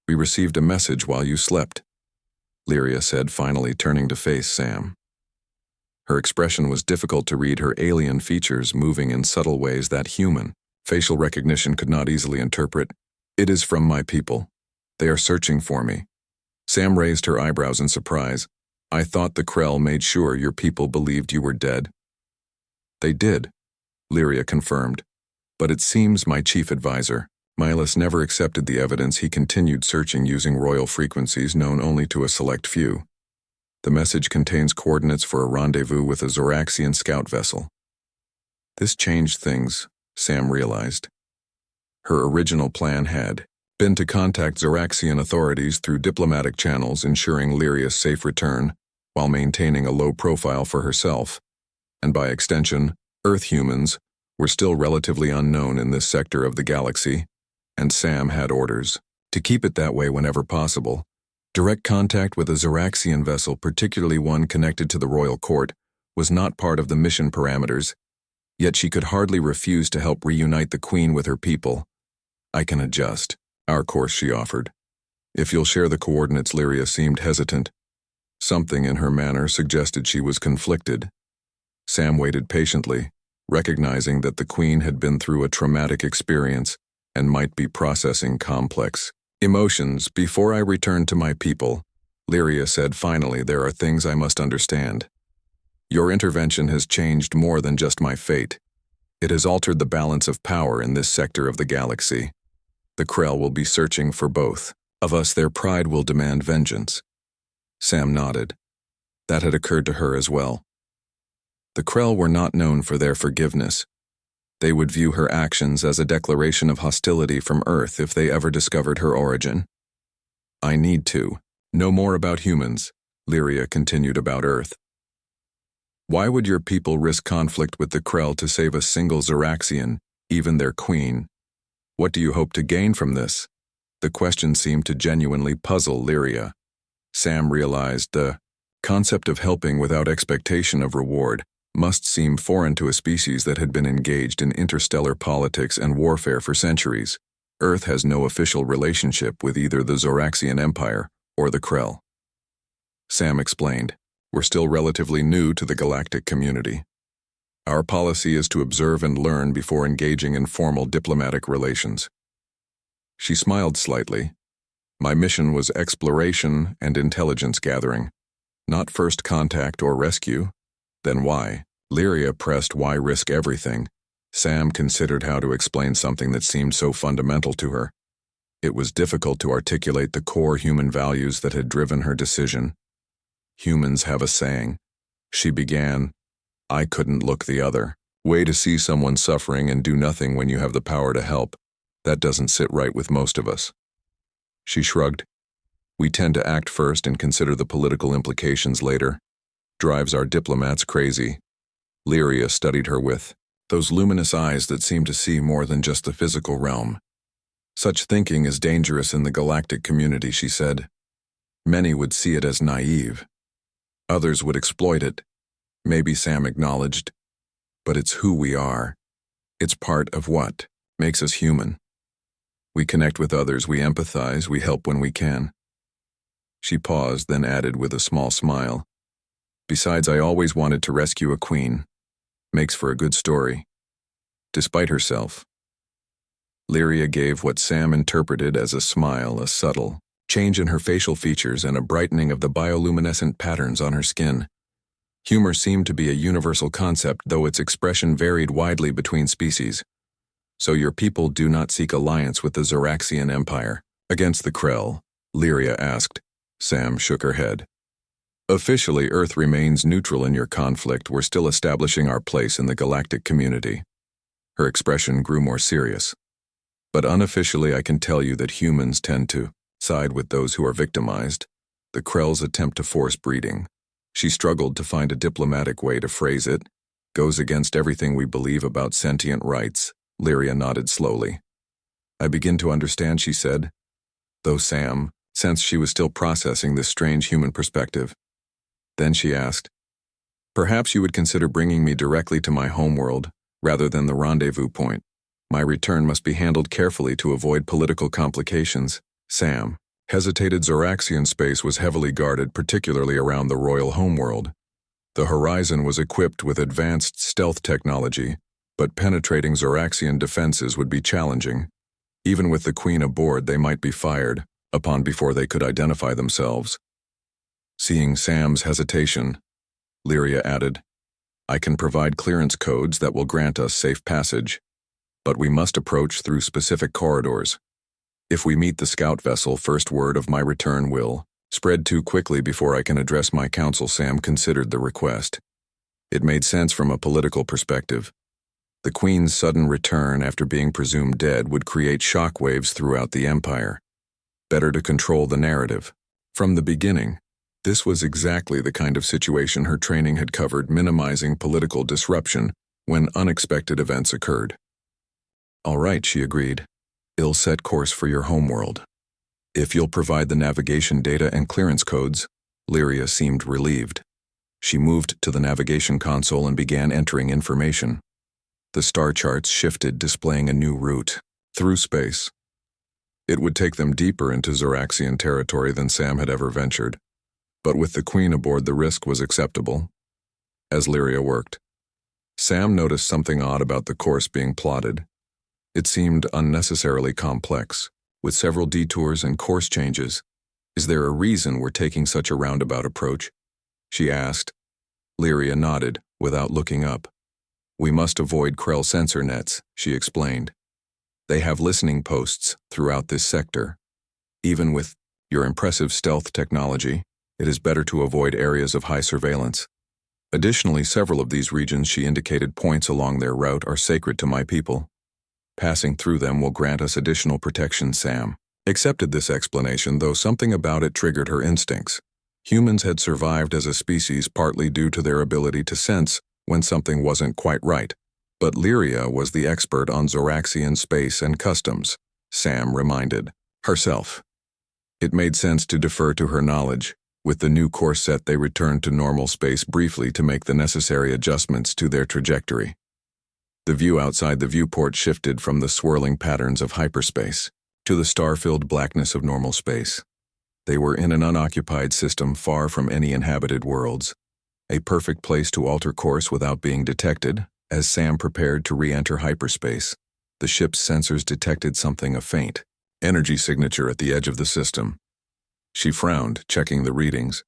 A: "We received a message while you slept," Lyria said, finally turning to face Sam. Her expression was difficult to read, her alien features moving in subtle ways that human facial recognition could not easily interpret. "It is from my people. They are searching for me." Sam raised her eyebrows in surprise. "I thought the Krell made sure your people believed you were dead." "They did," Lyria confirmed. "But it seems my chief advisor, Milas, never accepted the evidence. He continued searching using royal frequencies known only to a select few. The message contains coordinates for a rendezvous with a Zoraxian scout vessel." This changed things, Sam realized. Her original plan had been to contact Zoraxian authorities through diplomatic channels, ensuring Lyria's safe return while maintaining a low profile for herself, and by extension, Earth humans were still relatively unknown in this sector of the galaxy, and Sam had orders to keep it that way whenever possible. Direct contact with a Zoraxian vessel, particularly one connected to the royal court, was not part of the mission parameters, yet she could hardly refuse to help reunite the Queen with her people. "I can adjust our course," she offered. "If you'll share the coordinates." Lyria seemed hesitant. Something in her manner suggested she was conflicted. Sam waited patiently, recognizing that the Queen had been through a traumatic experience and might be processing complex emotions. "Before I return to my people," Lyria said finally, "there are things I must understand. Your intervention has changed more than just my fate. It has altered the balance of power in this sector of the galaxy. The Krell will be searching for both of us. Their pride will demand vengeance." Sam nodded. That had occurred to her as well. The Krell were not known for their forgiveness. They would view her actions as a declaration of hostility from Earth if they ever discovered her origin. "I need to know more about humans," Lyria continued. "About Earth. Why would your people risk conflict with the Krell to save a single Zoraxian, even their queen? What do you hope to gain from this?" The question seemed to genuinely puzzle Lyria. Sam realized the concept of helping without expectation of reward must seem foreign to a species that had been engaged in interstellar politics and warfare for centuries. Earth has no official relationship with either the Zoraxian Empire or the Krell. Sam explained, "We're still relatively new to the galactic community. Our policy is to observe and learn before engaging in formal diplomatic relations." She smiled slightly. "My mission was exploration and intelligence gathering, not first contact or rescue." "Then why?" Lyria pressed. "Why risk everything?" Sam considered how to explain something that seemed so fundamental to her. It was difficult to articulate the core human values that had driven her decision. "Humans have a saying," she began. "I couldn't look the other way to see someone suffering and do nothing when you have the power to help. That doesn't sit right with most of us." She shrugged. We tend to act first and consider the political implications later. Drives our diplomats crazy. Lyria studied her with those luminous eyes that seem to see more than just the physical realm. Such thinking is dangerous in the galactic community, she said. Many would see it as naive. Others would exploit it. Maybe Sam acknowledged. But it's who we are. It's part of what makes us human. We connect with others, we empathize, we help when we can. She paused, then added with a small smile. Besides, I always wanted to rescue a queen. Makes for a good story. Despite herself. Lyria gave what Sam interpreted as a smile, a subtle change in her facial features and a brightening of the bioluminescent patterns on her skin. Humor seemed to be a universal concept, though its expression varied widely between species. So your people do not seek alliance with the Zoraxian Empire against the Krell? Lyria asked. Sam shook her head. Officially, Earth remains neutral in your conflict. We're still establishing our place in the galactic community. Her expression grew more serious. But unofficially, I can tell you that humans tend to side with those who are victimized. The Krell's attempt to force breeding. She struggled to find a diplomatic way to phrase it. Goes against everything we believe about sentient rights. Lyria nodded slowly. I begin to understand, she said. Though Sam sensed she was still processing this strange human perspective. Then she asked, perhaps you would consider bringing me directly to my homeworld, rather than the rendezvous point. My return must be handled carefully to avoid political complications. Sam hesitated. Zoraxian space was heavily guarded, particularly around the royal homeworld. The Horizon was equipped with advanced stealth technology, but penetrating Zoraxian defenses would be challenging. Even with the Queen aboard, they might be fired upon before they could identify themselves. Seeing Sam's hesitation, Lyria added, I can provide clearance codes that will grant us safe passage, but we must approach through specific corridors. If we meet the scout vessel, first word of my return will spread too quickly before I can address my council. Sam considered the request. It made sense from a political perspective. The Queen's sudden return after being presumed dead would create shockwaves throughout the Empire. Better to control the narrative. From the beginning, this was exactly the kind of situation her training had covered, minimizing political disruption when unexpected events occurred. All right, she agreed. I'll set course for your homeworld. If you'll provide the navigation data and clearance codes. Lyria seemed relieved. She moved to the navigation console and began entering information. The star charts shifted, displaying a new route through space. It would take them deeper into Zoraxian territory than Sam had ever ventured, but with the Queen aboard, the risk was acceptable. As Lyria worked, Sam noticed something odd about the course being plotted. It seemed unnecessarily complex, with several detours and course changes. Is there a reason we're taking such a roundabout approach? She asked. Lyria nodded, without looking up. We must avoid Krell sensor nets, she explained. They have listening posts throughout this sector. Even with your impressive stealth technology, it is better to avoid areas of high surveillance. Additionally, several of these regions, she indicated points along their route, are sacred to my people. Passing through them will grant us additional protection. Sam accepted this explanation, though something about it triggered her instincts. Humans had survived as a species partly due to their ability to sense when something wasn't quite right. But Lyria was the expert on Zoraxian space and customs, Sam reminded herself. It made sense to defer to her knowledge. With the new course set, they returned to normal space briefly to make the necessary adjustments to their trajectory. The view outside the viewport shifted from the swirling patterns of hyperspace to the star-filled blackness of normal space. They were in an unoccupied system far from any inhabited worlds, a perfect place to alter course without being detected. As Sam prepared to re-enter hyperspace, the ship's sensors detected something, a faint energy signature at the edge of the system. She frowned, checking the readings.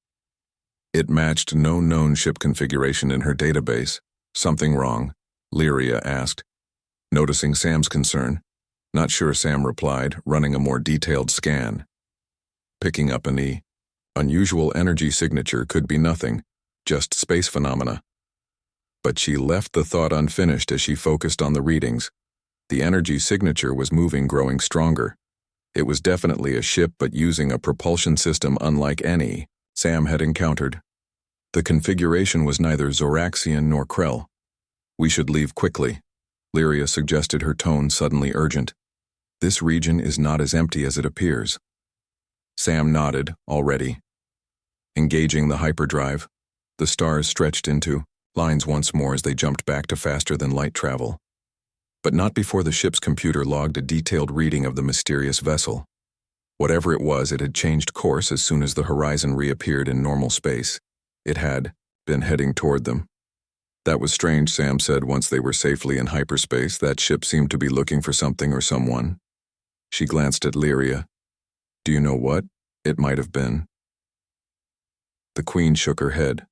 A: It matched no known ship configuration in her database. Something wrong? Lyria asked, noticing Sam's concern. Not sure, Sam replied, running a more detailed scan. Picking up an unusual energy signature could be nothing, just space phenomena. But she left the thought unfinished as she focused on the readings. The energy signature was moving, growing stronger. It was definitely a ship, but using a propulsion system unlike any Sam had encountered. The configuration was neither Zoraxian nor Krell. We should leave quickly, Lyria suggested, her tone suddenly urgent. This region is not as empty as it appears. Sam nodded, already. Engaging the hyperdrive, the stars stretched into lines once more as they jumped back to faster-than-light travel. But not before the ship's computer logged a detailed reading of the mysterious vessel. Whatever it was, it had changed course as soon as the horizon reappeared in normal space. It had been heading toward them. That was strange, Sam said once they were safely in hyperspace. That ship seemed to be looking for something or someone. She glanced at Lyria. Do you know what it might have been? The Queen shook her head.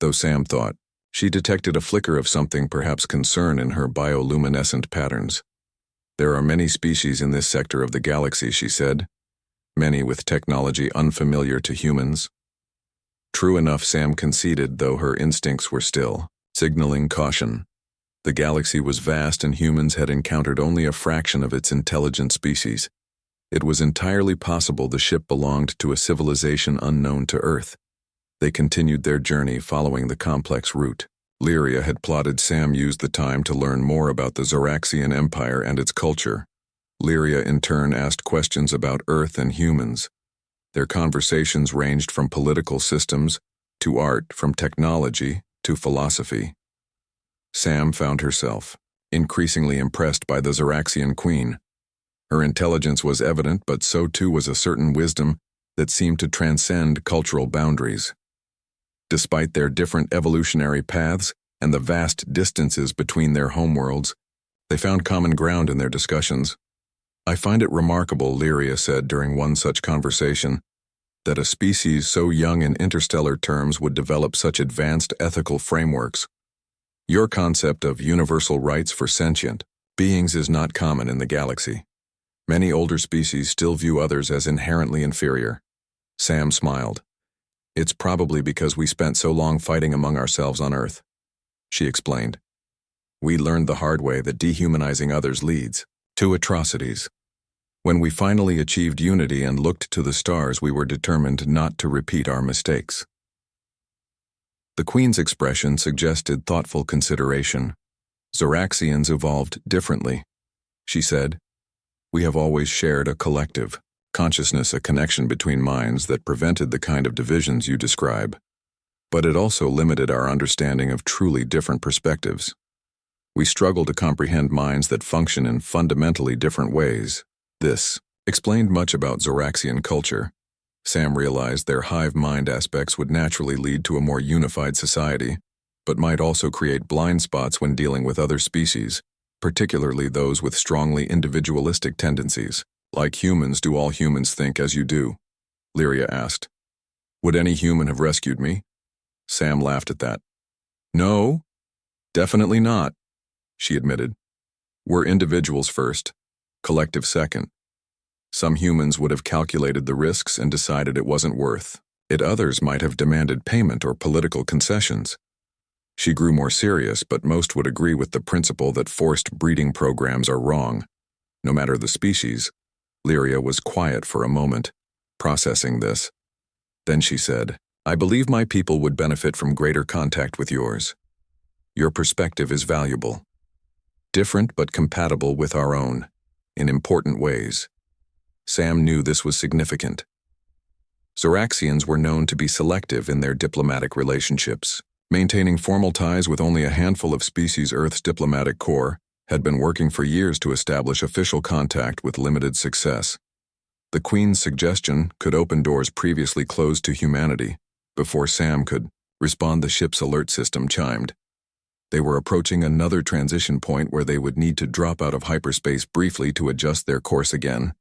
A: Though Sam thought she detected a flicker of something, perhaps concern, in her bioluminescent patterns. There are many species in this sector of the galaxy, she said. Many with technology unfamiliar to humans. True enough, Sam conceded, though her instincts were still signaling caution. The galaxy was vast and humans had encountered only a fraction of its intelligent species. It was entirely possible the ship belonged to a civilization unknown to Earth. They continued their journey following the complex route. Lyria had plotted Sam used the time to learn more about the Zoraxian Empire and its culture. Lyria in turn asked questions about Earth and humans. Their conversations ranged from political systems to art, from technology to philosophy. Sam found herself increasingly impressed by the Zoraxian Queen. Her intelligence was evident, but so too was a certain wisdom that seemed to transcend cultural boundaries. Despite their different evolutionary paths and the vast distances between their homeworlds, they found common ground in their discussions. I find it remarkable, Lyria said during one such conversation, that a species so young in interstellar terms would develop such advanced ethical frameworks. Your concept of universal rights for sentient beings is not common in the galaxy. Many older species still view others as inherently inferior. Sam smiled. It's probably because we spent so long fighting among ourselves on Earth, she explained. We learned the hard way that dehumanizing others leads to atrocities. When we finally achieved unity and looked to the stars, we were determined not to repeat our mistakes. The Queen's expression suggested thoughtful consideration. Zoraxians evolved differently, she said. We have always shared a collective consciousness, a connection between minds that prevented the kind of divisions you describe. But it also limited our understanding of truly different perspectives. We struggle to comprehend minds that function in fundamentally different ways. This explained much about Zoraxian culture. Sam realized their hive mind aspects would naturally lead to a more unified society, but might also create blind spots when dealing with other species, particularly those with strongly individualistic tendencies. Like humans, do all humans think as you do? Lyria asked. Would any human have rescued me? Sam laughed at that. No, definitely not, she admitted. We're individuals first, collective second. Some humans would have calculated the risks and decided it wasn't worth it. Others might have demanded payment or political concessions. She grew more serious, but most would agree with the principle that forced breeding programs are wrong, no matter the species. Lyria was quiet for a moment, processing this. Then she said, I believe my people would benefit from greater contact with yours. Your perspective is valuable. Different but compatible with our own, in important ways. Sam knew this was significant. Zoraxians were known to be selective in their diplomatic relationships. Maintaining formal ties with only a handful of species, Earth's diplomatic corps had been working for years to establish official contact with limited success. The Queen's suggestion could open doors previously closed to humanity. Before Sam could respond, the ship's alert system chimed. They were approaching another transition point where they would need to drop out of hyperspace briefly to adjust their course again.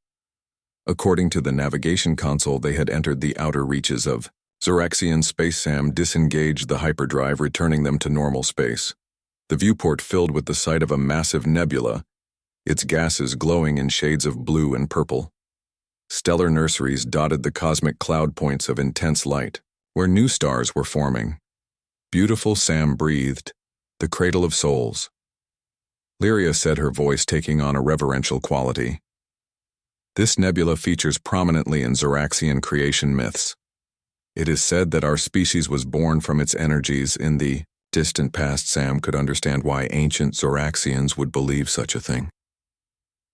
A: According to the navigation console, they had entered the outer reaches of Zoraxian space. Sam disengaged the hyperdrive, returning them to normal space. The viewport filled with the sight of a massive nebula, its gases glowing in shades of blue and purple. Stellar nurseries dotted the cosmic cloud points of intense light, where new stars were forming. Beautiful, Sam breathed, the cradle of souls. Lyria said, her voice taking on a reverential quality. This nebula features prominently in Zoraxian creation myths. It is said that our species was born from its energies in the distant past. Sam could understand why ancient Zoraxians would believe such a thing.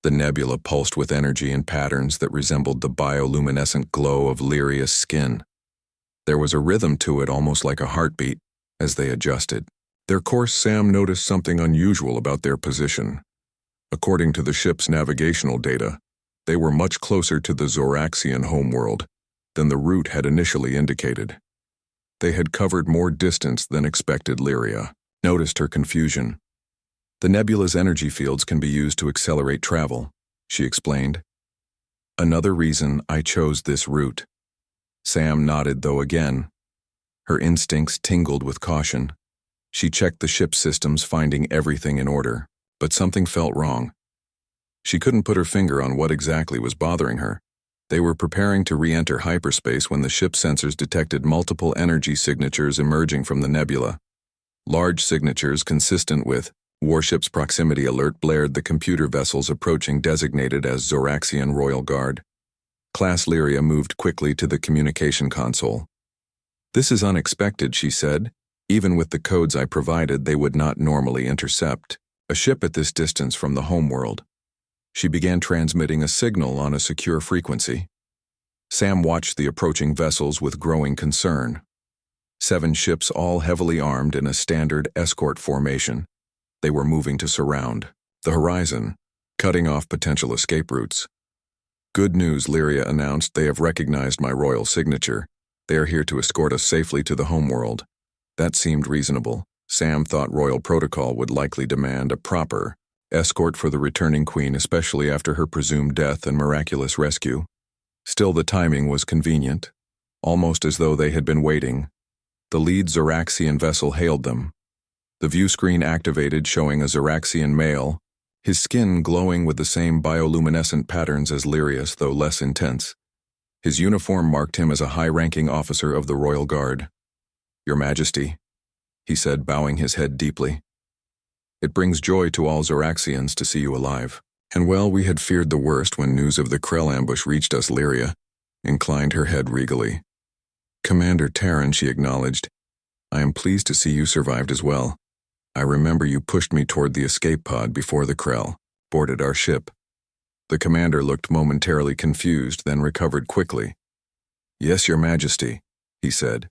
A: The nebula pulsed with energy in patterns that resembled the bioluminescent glow of Lyria's skin. There was a rhythm to it, almost like a heartbeat, as they adjusted their course. Sam noticed something unusual about their position. According to the ship's navigational data, they were much closer to the Zoraxian homeworld than the route had initially indicated. They had covered more distance than expected. Lyria noticed her confusion. The nebula's energy fields can be used to accelerate travel, she explained. Another reason I chose this route. Sam nodded, though again. Her instincts tingled with caution. She checked the ship's systems, finding everything in order, but something felt wrong. She couldn't put her finger on what exactly was bothering her. They were preparing to re-enter hyperspace when the ship's sensors detected multiple energy signatures emerging from the nebula. Large signatures consistent with warship's proximity alert blared the computer vessels approaching, designated as Zoraxian Royal Guard. Class Lyria moved quickly to the communication console. This is unexpected, she said. Even with the codes I provided, they would not normally intercept a ship at this distance from the homeworld. She began transmitting a signal on a secure frequency. Sam watched the approaching vessels with growing concern. 7 ships, all heavily armed in a standard escort formation. They were moving to surround the horizon, cutting off potential escape routes. Good news, Lyria announced. They have recognized my royal signature. They are here to escort us safely to the homeworld. That seemed reasonable. Sam thought royal protocol would likely demand a proper escort for the returning queen, especially after her presumed death and miraculous rescue. Still, the timing was convenient, almost as though they had been waiting. The lead Zoraxian vessel hailed them. The view screen activated, showing a Zoraxian male, his skin glowing with the same bioluminescent patterns as Lyria's, though less intense. His uniform marked him as a high-ranking officer of the Royal Guard. Your Majesty, he said, bowing his head deeply. It brings joy to all Zoraxians to see you alive. And well, we had feared the worst when news of the Krell ambush reached us. Lyria inclined her head regally. Commander Terran, she acknowledged. I am pleased to see you survived as well. I remember you pushed me toward the escape pod before the Krell boarded our ship. The commander looked momentarily confused, then recovered quickly. Yes, Your Majesty, he said.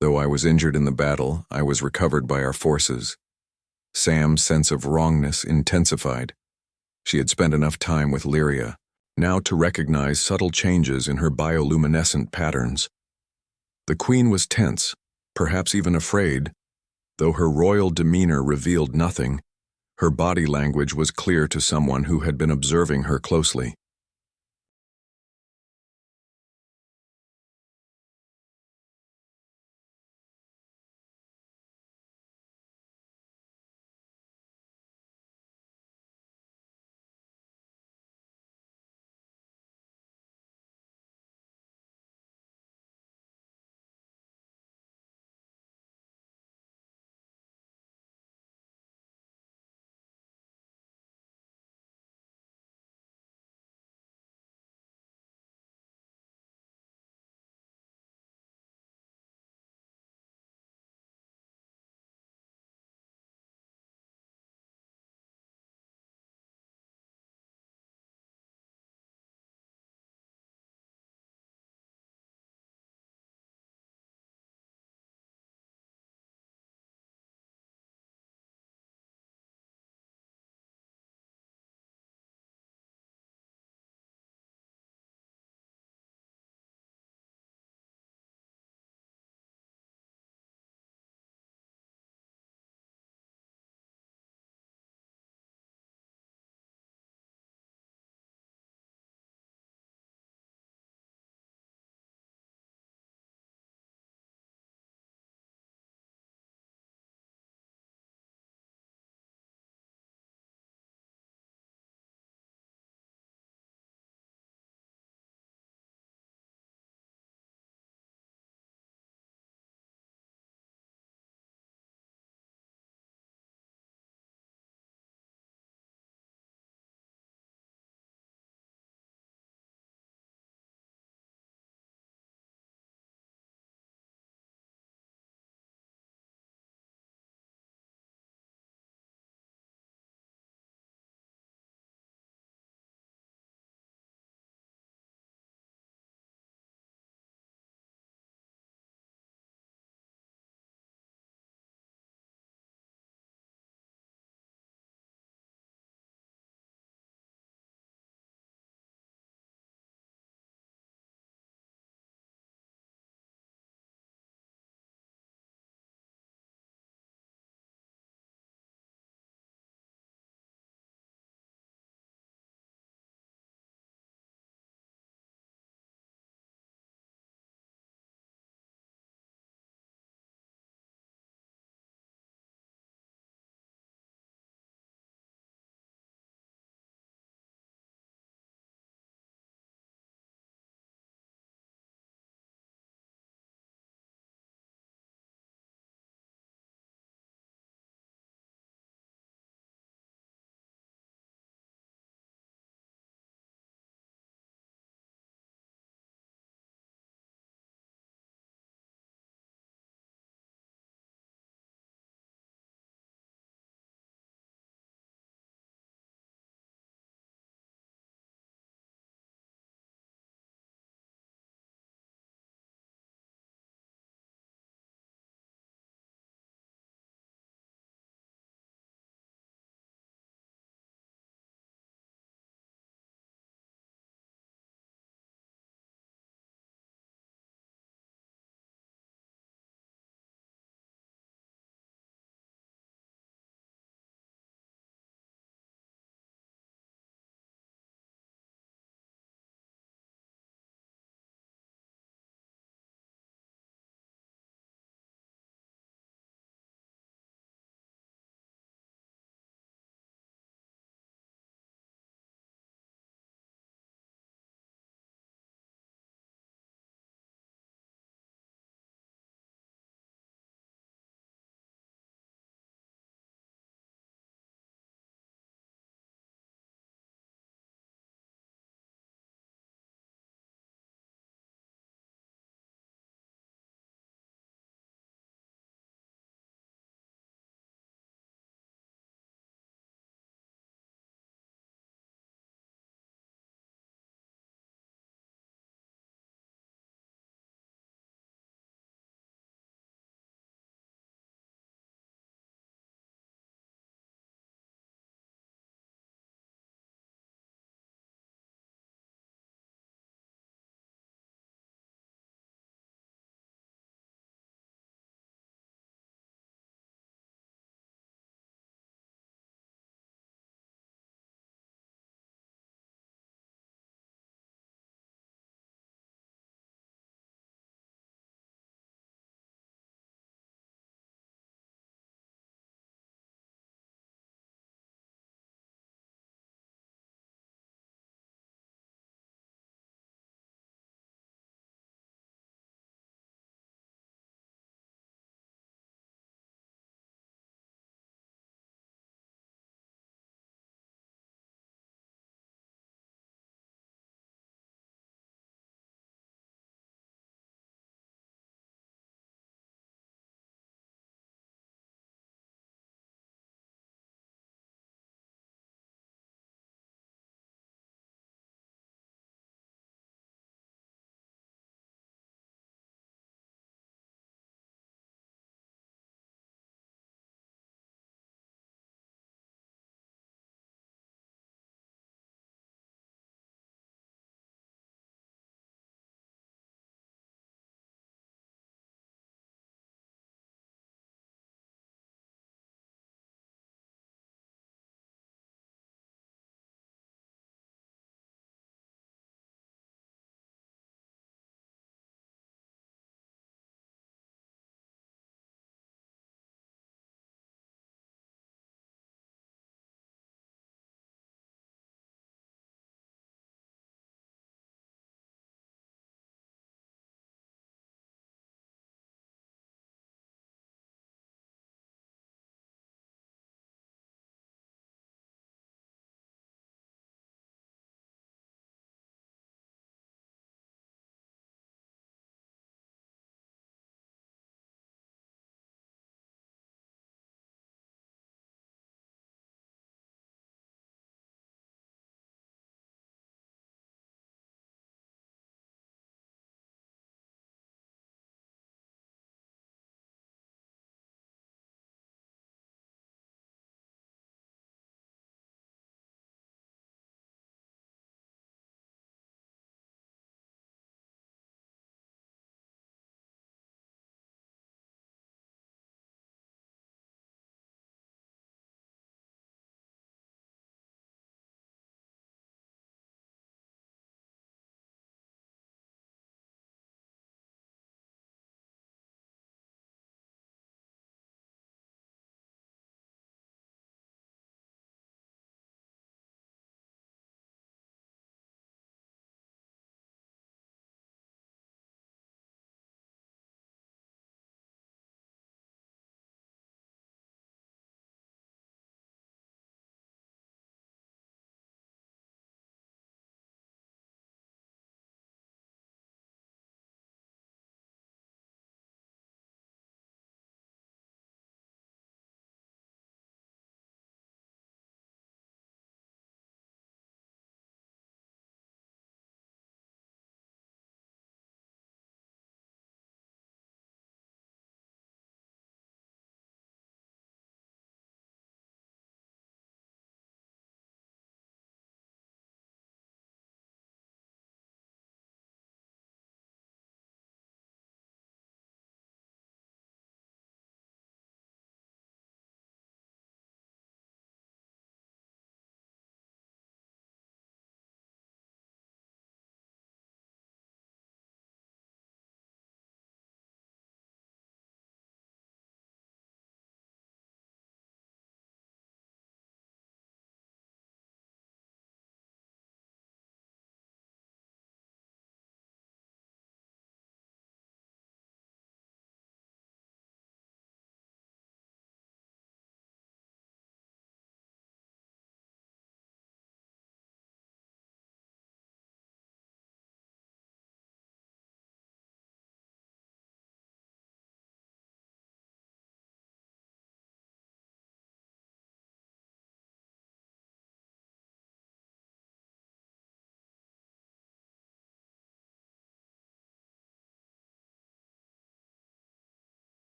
A: Though I was injured in the battle, I was recovered by our forces. Sam's sense of wrongness intensified. She had spent enough time with Lyria now to recognize subtle changes in her bioluminescent patterns. The queen was tense, perhaps even afraid. Though her royal demeanor revealed nothing, her body language was clear to someone who had been observing her closely.